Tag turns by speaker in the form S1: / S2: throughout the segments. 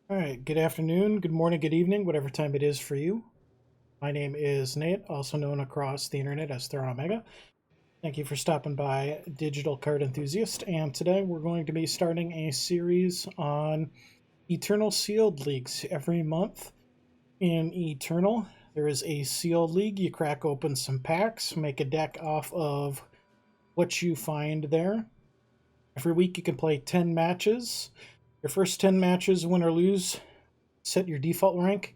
S1: All right, good afternoon, good morning, good evening, whatever time it is for you. My name is Nate, also known across the internet as Theron Omega. Thank you for stopping by, Digital Card Enthusiast, and today we're going to be starting a series on Eternal Sealed Leagues. Every month in Eternal, there is a sealed league. You crack open some packs, make a deck off of what you find there. Every week you can play 10 matches. Your first 10 matches, win or lose, set your default rank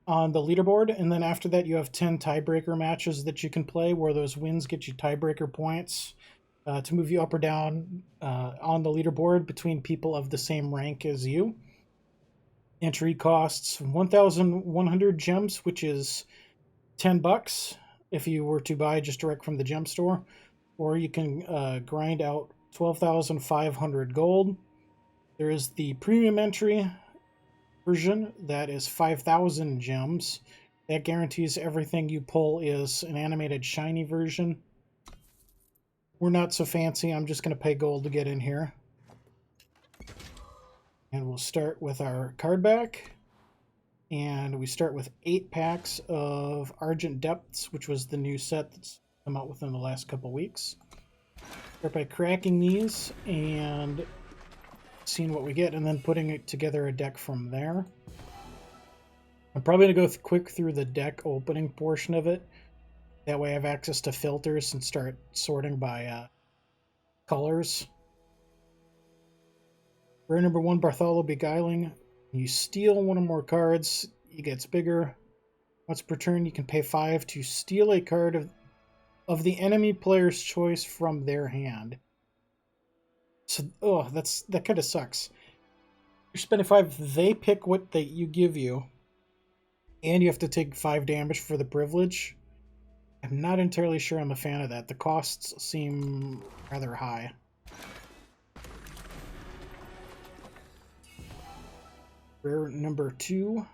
S1: on the leaderboard, and then after that you have 10 tiebreaker matches that you can play where those wins get you tiebreaker points to move you up or down on the leaderboard between people of the same rank as you. Entry costs 1,100 gems, which is $10 if you were to buy just direct from the gem store, or you can grind out 12,500 gold. There is the premium entry version that is 5,000 gems. That guarantees everything you pull is an animated shiny version. We're not so fancy. I'm just going to pay gold to get in here. And we'll start with our card back. And we start with 8 packs of Argent Depths, which was the new set that's come out within the last couple weeks. Start by cracking these and seeing what we get, and then putting it together a deck from there. I'm probably going to go quick through the deck opening portion of it. That way I have access to filters and start sorting by colors. Rare number 1, Bartholo Beguiling. You steal one or more cards, it gets bigger. Once per turn, you can pay 5 to steal a card of the enemy player's choice from their hand. So, that kind of sucks. You're spending 5, they pick what you give you, and you have to take 5 damage for the privilege. I'm not entirely sure I'm a fan of that. The costs seem rather high. Rare number 2,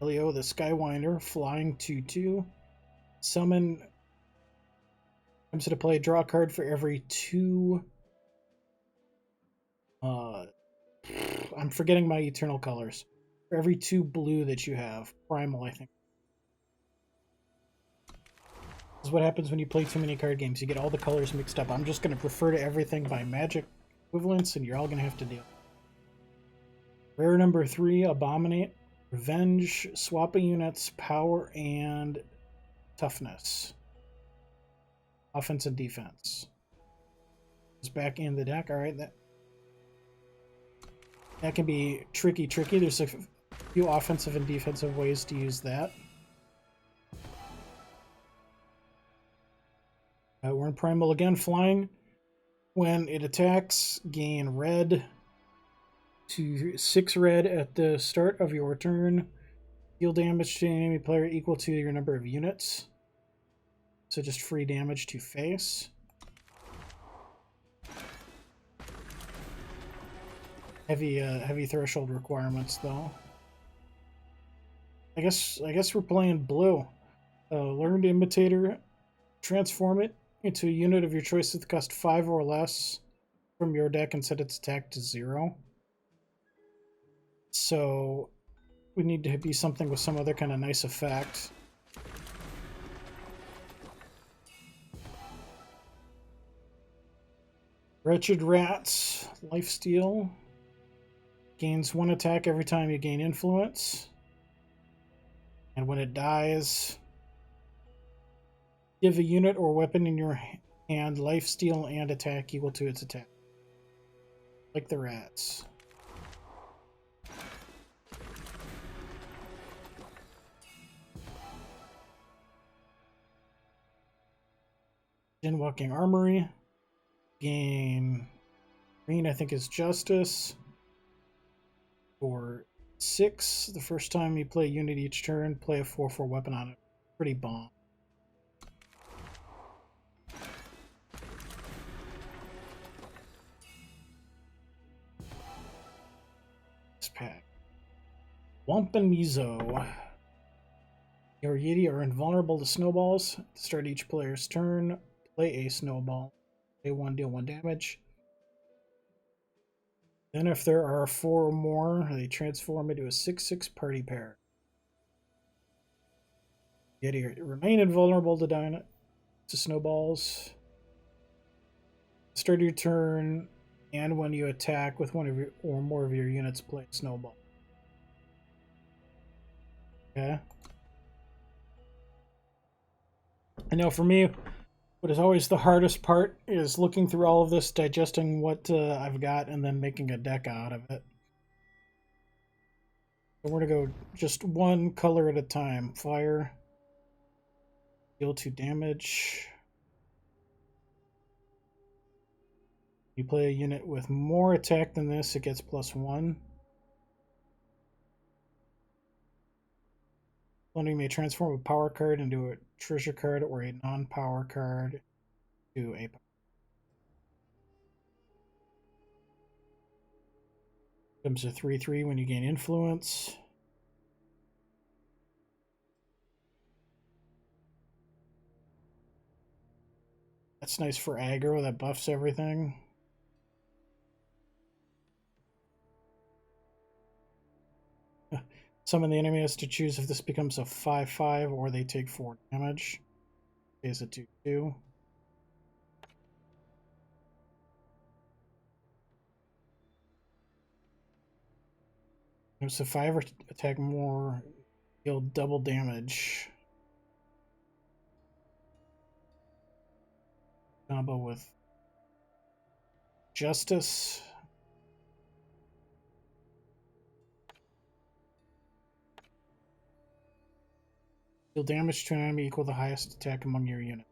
S1: Elio the Skywinder, flying 2/2. Summon comes into play. Draw a card for every 2. I'm forgetting my eternal colors. For every 2 blue that you have. Primal, I think. This is what happens when you play too many card games. You get all the colors mixed up. I'm just going to refer to everything by magic equivalents, and you're all going to have to deal. Rare number 3, Abominate. Revenge, swapping units, power, and toughness. Offense and defense. It's back in the deck. Alright, that can be tricky. There's a few offensive and defensive ways to use that. We're in Primal again, flying. When it attacks, gain red to 6 red at the start of your turn. Deal damage to an enemy player equal to your number of units. So just free damage to face. Heavy threshold requirements though. I guess we're playing blue. Learned Imitator. Transform it into a unit of your choice that costs 5 or less from your deck and set its attack to 0. So we need to be something with some other kind of nice effect. Wretched Rats, Lifesteal. Gains 1 attack every time you gain influence. And when it dies, give a unit or weapon in your hand lifesteal and attack equal to its attack. Like the rats. Walking Armory. Gain green, I think, is Justice. For 6, the first time you play a unit each turn, play a 4/4 weapon on it. Pretty bomb. This pack. Wump and Mizo. Your Yeti are invulnerable to snowballs. At the start of each player's turn, play a snowball. Play 1, deal 1 damage. Then if there are 4 or more, they transform into a 6/6 party pair. Yet you remain invulnerable to snowballs. Start your turn, and when you attack with one of your or more of your units, play a snowball. Okay. I know for me, what is always the hardest part is looking through all of this, digesting what I've got, and then making a deck out of it. So we're going to go just one color at a time. Fire. Deal 2 damage. You play a unit with more attack than this, it gets +1. Funding may transform a power card into a treasure card or a non-power card to a power. Becomes a 3/3 when you gain influence. That's nice for aggro, that buffs everything. Summon the enemy has to choose if this becomes a 5/5 or they take 4 damage. Is it 2/2? It's a 5 or attack more, deal double damage. Combo with Justice. Deal damage to an enemy equal to the highest attack among your units.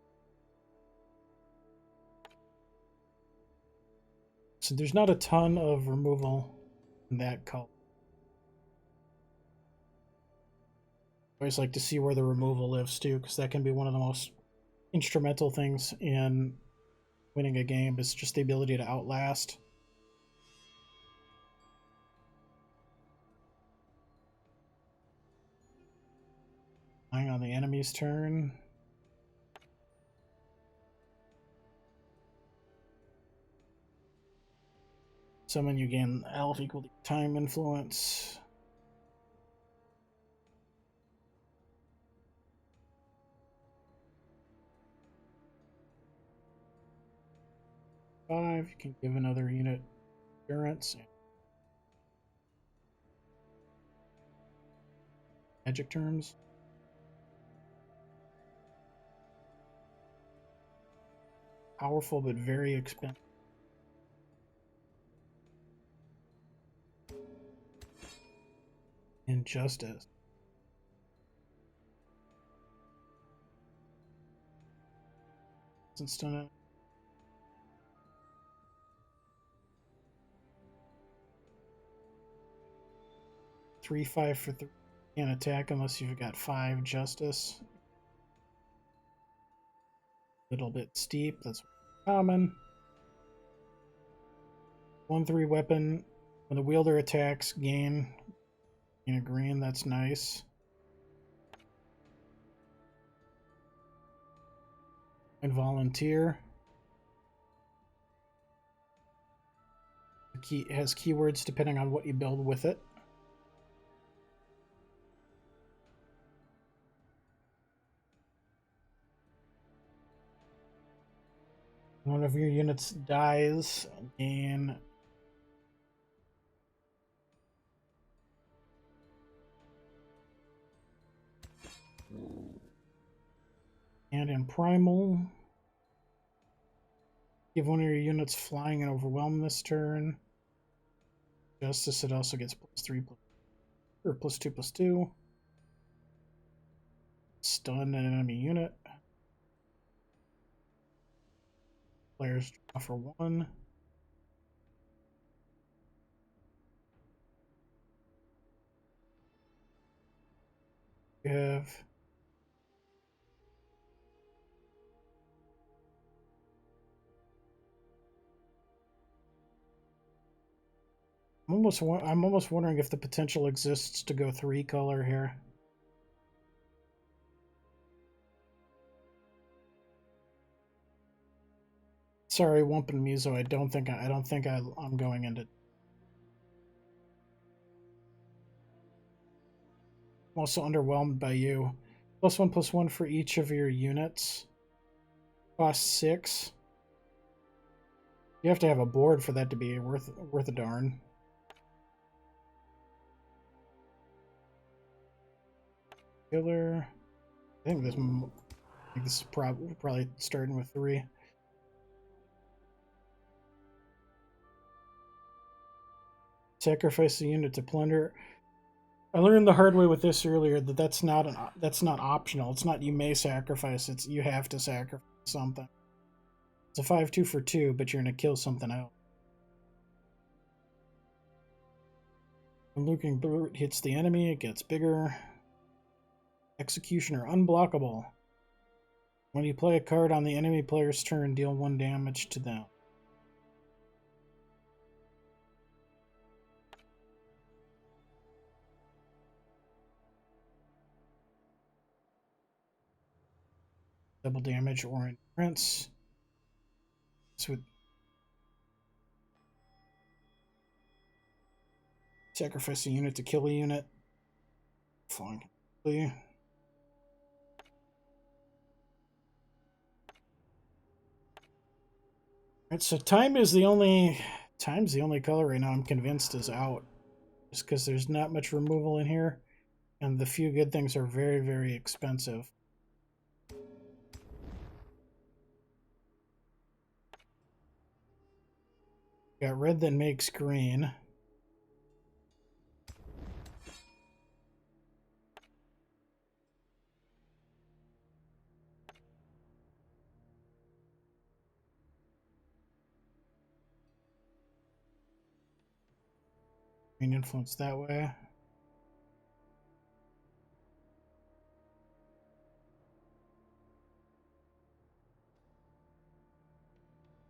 S1: So there's not a ton of removal in that color. I always like to see where the removal lives too, because that can be one of the most instrumental things in winning a game, is just the ability to outlast. Lying on the enemy's turn. Summon, you gain elf equal to time influence. Five, you can give another unit endurance. Magic terms. Powerful but very expensive. Injustice. Instant. 3/5 for 3. Can't attack unless you've got 5 justice. Little bit steep, that's common. 1/3 weapon. When the wielder attacks, gain a green, that's nice. And volunteer. It has keywords depending on what you build with it. One of your units dies, gain and in primal, give one of your units flying and overwhelm this turn. Justice, it also gets +3 or +2/+2. Stun an enemy unit. Players draw for 1. You have I'm almost wondering if the potential exists to go 3 color here. Sorry, Wump and Mizo. I don't think I'm going into I'm also underwhelmed by you. +1/+1 for each of your units. Cost 6. You have to have a board for that to be worth a darn. Killer. I think this is probably starting with 3. Sacrifice a unit to plunder. I learned the hard way with this earlier that that's not optional. It's not you may sacrifice. It's you have to sacrifice something. It's a 5/2 for 2, but you're gonna kill something else. When Lurking Brute hits the enemy, it gets bigger. Executioner unblockable. When you play a card on the enemy player's turn, deal 1 damage to them. Double damage or endurance. So with sacrifice a unit to kill a unit. Fine. Alright, so time's the only color right now I'm convinced is out. Just because there's not much removal in here, and the few good things are very, very expensive. Got red that makes green. Green influence that way.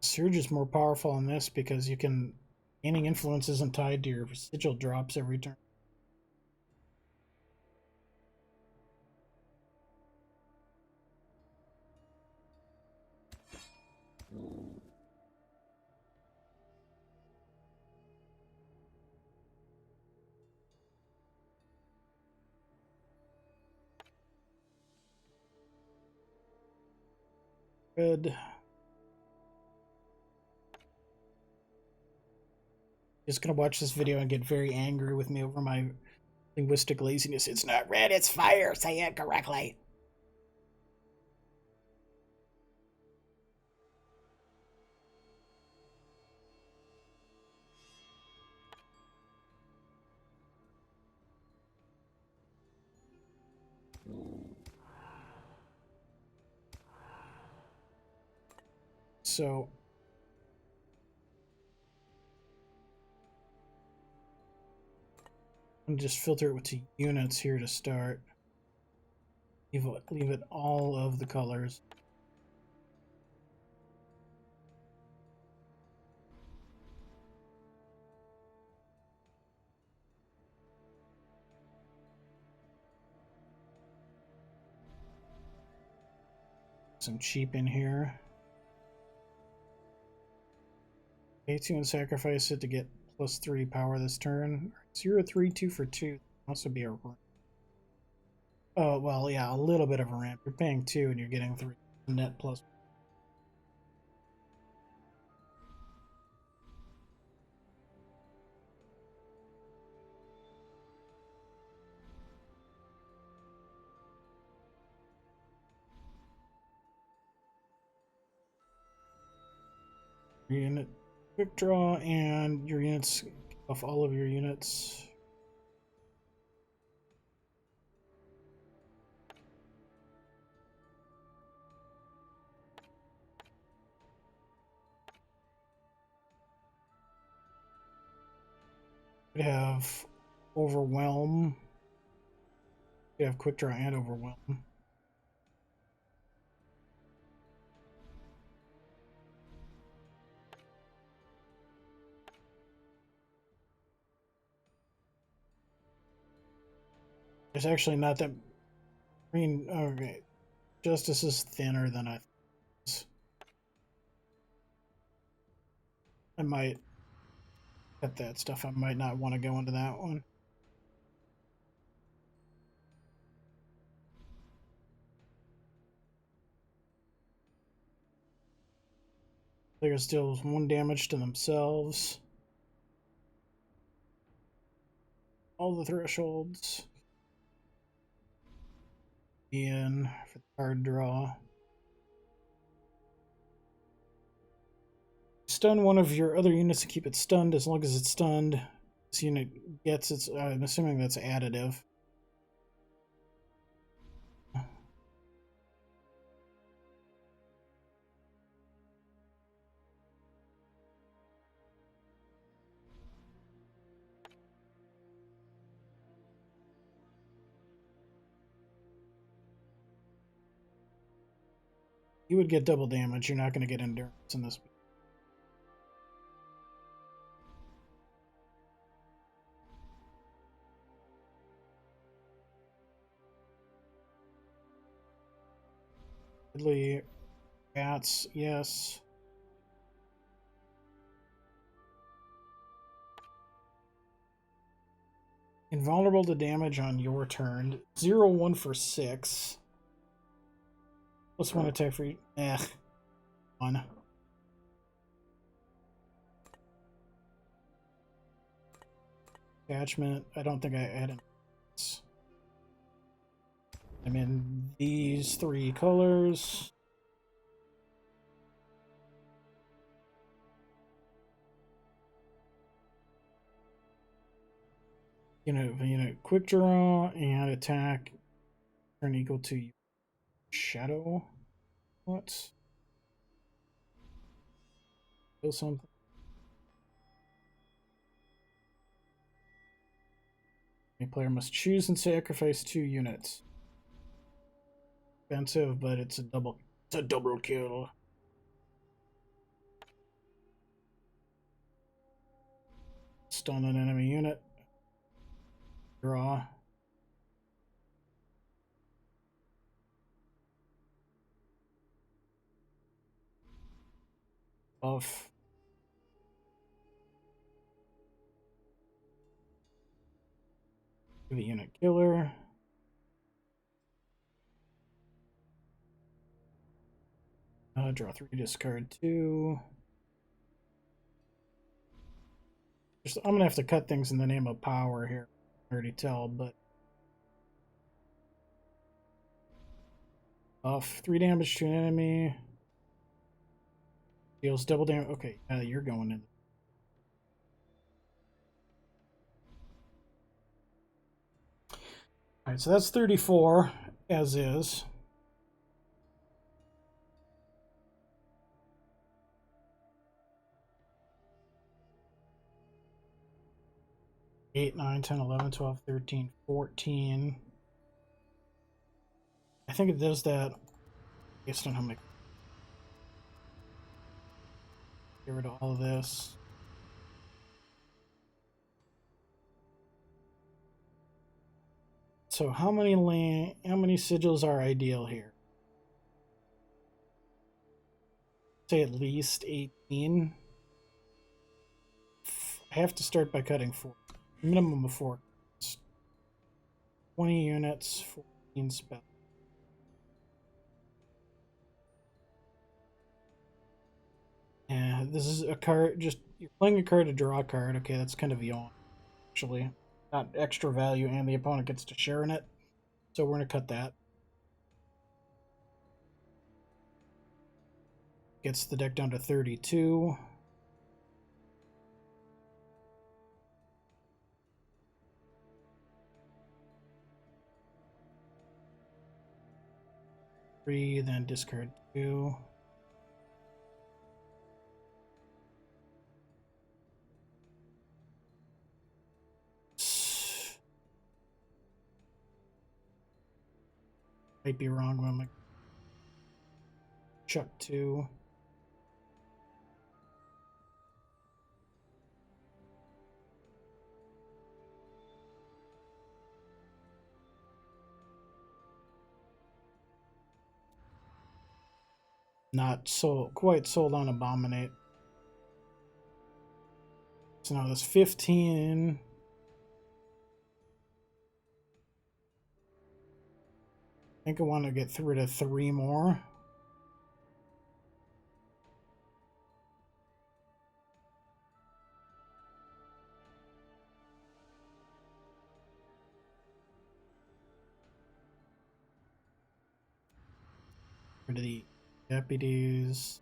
S1: Surge is more powerful on this because you can gaining influence isn't tied to your sigil drops every turn. Red. Just gonna watch this video and get very angry with me over my linguistic laziness. It's not red, it's fire. Say it correctly. So I'm just filter it to units here to start. Leave it all of the colors. Some cheap in here. A2 and sacrifice it to get +3 power this turn. 0, 3, 2 for 2. Also be a ramp. Oh, well, yeah, a little bit of a ramp. You're paying 2 and you're getting 3 net plus. Unit quick draw, and your units off all of your units. We have overwhelm. We have quick draw and overwhelm. It's actually not that green. Okay, justice is thinner than I thought. I might cut that stuff. I might not want to go into that one. Players deals 1 damage to themselves. All the thresholds. In for the card draw. Stun one of your other units to keep it stunned. As long as it's stunned, this unit gets its. I'm assuming that's additive. You would get double damage. You're not going to get endurance in this. Deadly bats, yes. Invulnerable to damage on your turn. 0-1 for 6. Plus 1 attack for you. 1. Attachment. I don't think I added. I'm in these 3 colors. Unit quick draw and attack turn equal to shadow. What? Kill something. A player must choose and sacrifice 2 units. Expensive, but it's a double kill. Stun an enemy unit. Draw. Buff. The unit killer. Draw 3, discard 2. I'm gonna have to cut things in the name of power here. I already tell, but buff 3 damage to an enemy. Deals double damage. Okay, you're going in. Alright, so that's 34 as is. Eight, 9, 10, 11, 12, 13, 14. I think it does that based on how many. Get rid of all of this. So how many sigils are ideal here? Say at least 18. I have to start by cutting 4. Minimum of 4. 20 units, 14 spells. Yeah, this is a card. Just you're playing a card to draw a card. Okay, that's kind of yawn. Actually, not extra value, and the opponent gets to share in it. So we're gonna cut that. Gets the deck down to 32. Three, then discard 2. Might be wrong, but I'm like chuck 2. Not quite sold on Abominate. So now this 15. I think I want to get rid of 3 more. rid of the deputies.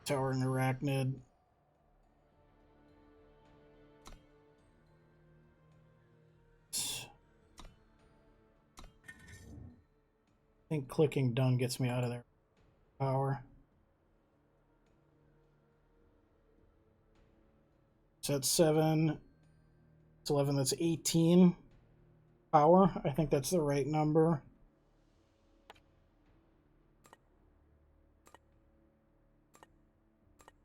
S1: Towering arachnid. I think clicking done gets me out of there. Power. So that's 7. It's 11. That's 18 power. I think that's the right number.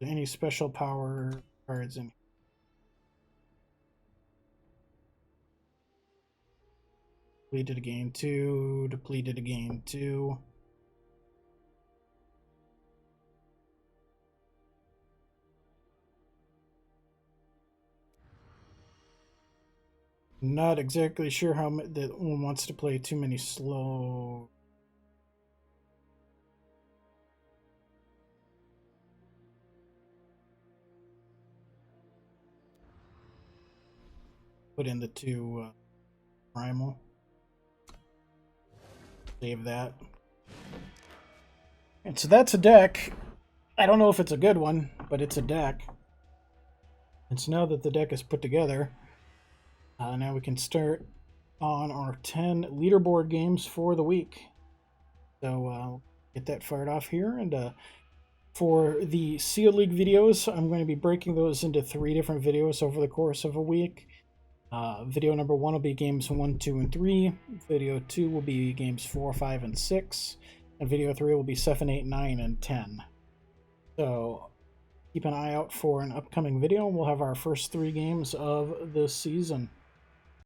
S1: Any special power cards in here? Depleted again 2. Depleted again 2. Not exactly sure how that one wants to play too many slow. Put in the 2 primal. Save that. And so that's a deck. I don't know if it's a good one, but it's a deck. And so now that the deck is put together, now we can start on our 10 leaderboard games for the week. So get that fired off here. And for the Seal League videos, I'm going to be breaking those into 3 different videos over the course of a week. Video number 1 will be games 1, 2, and 3. Video 2 will be games 4, 5, and 6. And video 3 will be 7, 8, 9, and 10. So keep an eye out for an upcoming video. We'll have our first 3 games of the season.